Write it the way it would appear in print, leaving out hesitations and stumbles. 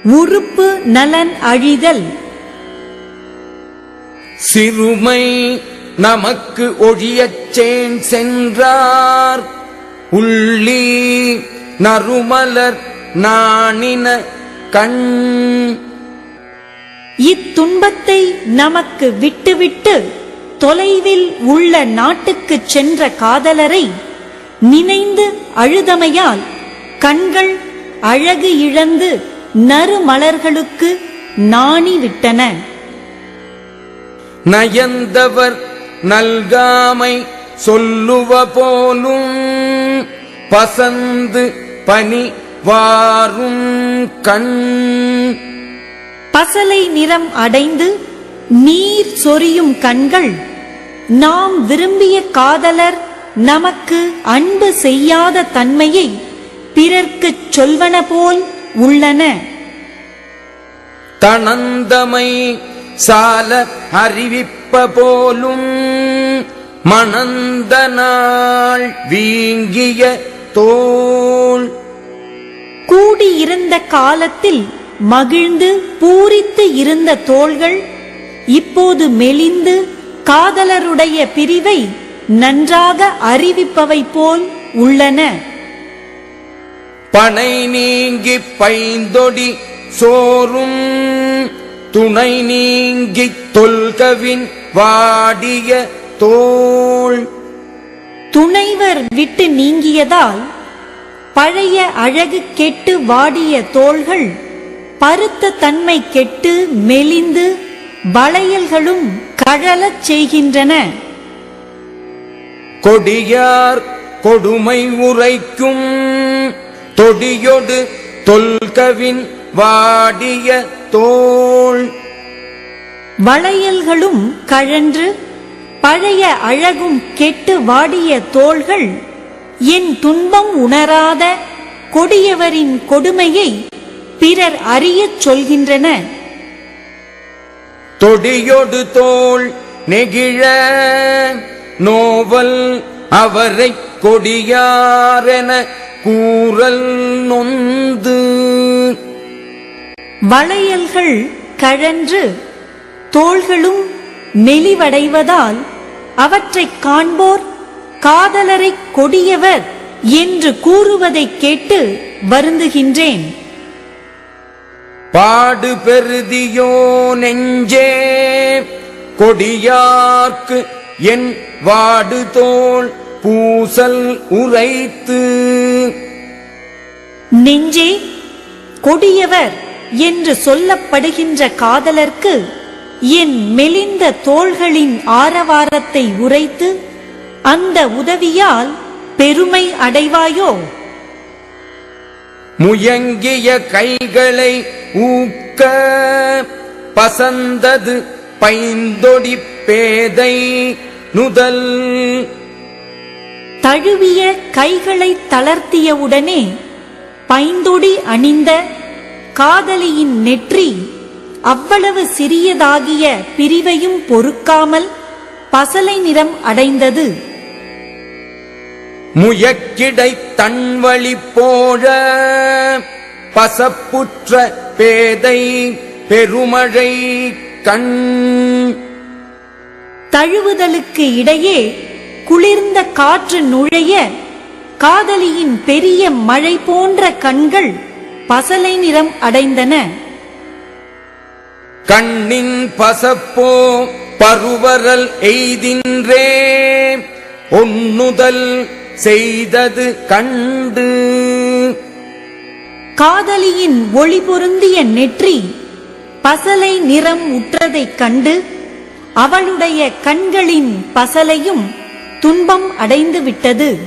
உறுப்பு நலன் அழிதல். சிறுமை நமக்கு ஒழியச் சேன் சென்றார் உள்ளி நறுமலர் நாணின கண். இத்துன்பத்தை நமக்கு விட்டுவிட்டு தொலைவில் உள்ள நாட்டுக்குச் சென்ற காதலரை நினைந்து அழுதமையால் கண்கள் அழகு இழந்து நறுமலர்களுக்கு நாணிவிட்டன. நயந்தவர் நல்காமை சொல்லுவ போலும் பசந்து பனி வாரும் கண். பசலை நிறம் அடைந்து நீர் சொரியும் கண்கள் நாம் விரும்பிய காதலர் நமக்கு அன்பு செய்யாத தன்மையை பிறர்க்குச் சொல்வன போல் உள்ளன. தனந்தமை சால அறிவிப்ப போலும் மணந்த நாள் வீங்கிய தோள். கூடியிருந்த காலத்தில் மகிழ்ந்து பூரித்து இருந்த தோள்கள் இப்போது மெலிந்து காதலருடைய பிரிவை நன்றாக அறிவிப்பவை போல் உள்ளன. பனை நீங்கி பைந்தொடி சோறும் துணை நீங்கி தொல்கவின் வாடிய தோள். துணைவர் விட்டு நீங்கியதால் பழைய அழகு கெட்டு வாடிய தோள்கள் பருத்த தன்மை கெட்டு மெலிந்து வளையல்களும் கழலச் செய்கின்றன. கொடியார் கொடுமை உரைக்கும் தொடியொடு தொல்கவின் வாடிய தோள். வளையல்களும் கழன்று பழைய அழகும் கெட்டு வாடிய தோள்கள் என் துன்பம் உணராத கொடியவரின் கொடுமையை பிறர் அறியச் சொல்கின்றன. தொடியொடு தோள் நெகிழ நோவல் அவரை கொடியாரென கூறல் நொந்து. வளையல்கள் கழன்று தோள்களும் மெலிவடைவதால் அவற்றைக் காண்போர் காதலரை கொடியவர் என்று கூறுவதைக் கேட்டு வருந்துகின்றேன். பாடு பெருதியோ நெஞ்சே கொடியார்க்கு என் வாடு தோள் பூசல் உரைத்து. நெஞ்சே, கொடியவர் என்று சொல்லப்படுகின்ற காதலர்க்கு என் மெலிந்த தோள்களின் ஆரவாரத்தை உரைத்து அந்த உதவியால் பெருமை அடைவாயோ? முயங்கிய கைகளை ஊக்க பசந்தது பைந்தொடி பேதை நுதல். தழுவிய கைகளை தளர்த்தியவுடனே பைந்தொடி அணிந்த காதலியின் நெற்றி அவ்வளவு சிறியதாகிய பிரிவையும் பொறுக்காமல் பசலை நிறம் அடைந்தது. முயக்கிடை தன்வழி போழ பசப்புற்ற பேதை பெருமழை கண். தழுவுதலுக்கு இடையே குளிர்ந்த காற்று நுழைய காதலியின் பெரிய மழை போன்ற கண்கள் பசலை நிறம் அடைந்தன. கண்ணின் பசப்போ பருவரல் எய்தின்றே ஒண்ணுதல் செய்தது கண்டு. காதலியின் ஒளி பொருந்திய நெற்றி பசலை நிறம் உற்றதைக் கண்டு அவளுடைய கண்களின் பசலையும் துன்பம் அடைந்து விட்டது.